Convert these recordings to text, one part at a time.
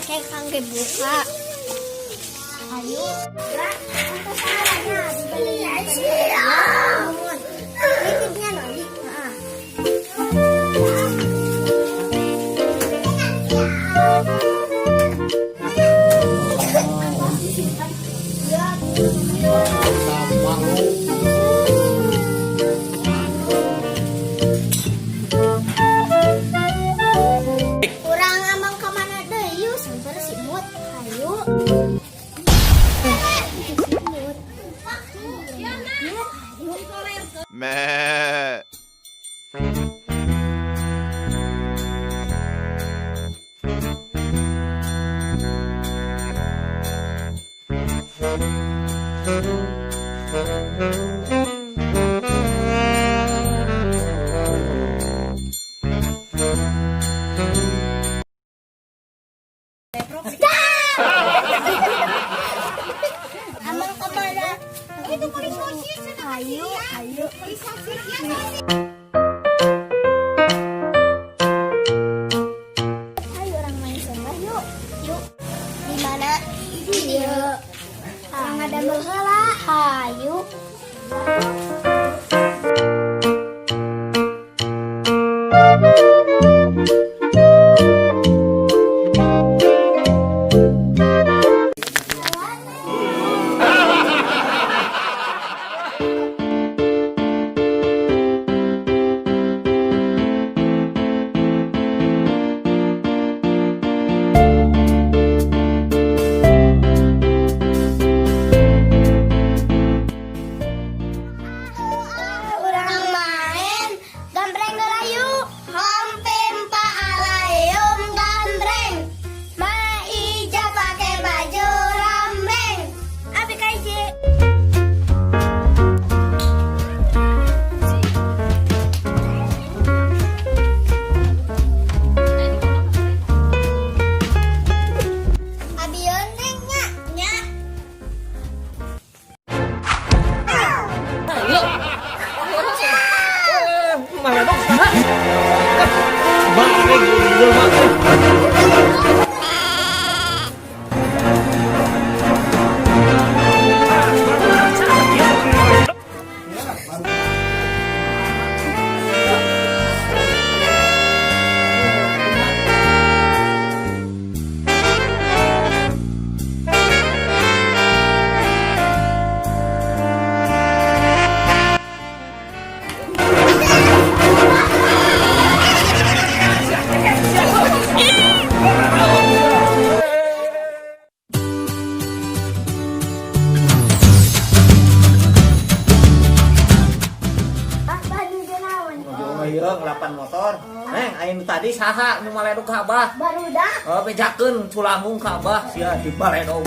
Kayak kangge buka. Ayo. Ya, untuk salahnya dibeli aja. Titipnya nanti. Kurang amang kemana deh, yuk sampai si Mut. Ayo. Meh. Amang kemana? Itu beli sosis. Ayo. Beli sosis ya. Ayo orang main sebelah yuk. Di mana? Yuk. Orang ada berhala. Ayo. Orang main gambreng gerayu hampir paalaeum gambreng maija pakai baju rambeng abi kaiji abi onengnya nya Malah dong, bang, ini bang. Hireng 8 motor. Neng, aing tadi saha nu maledog ka Abah? barudak Bejakeun culangung ka Abah sia di baledog.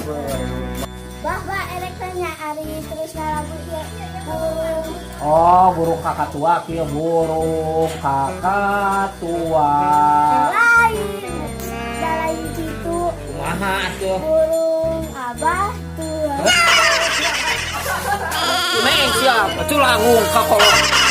bah elektranya ari terus ngalabu ya burung Oh, burung kakak tua kieu burung kakak tua. lain lain gitu Kumaha atuh? burung abah tua Neng siapa culangung ka kolot.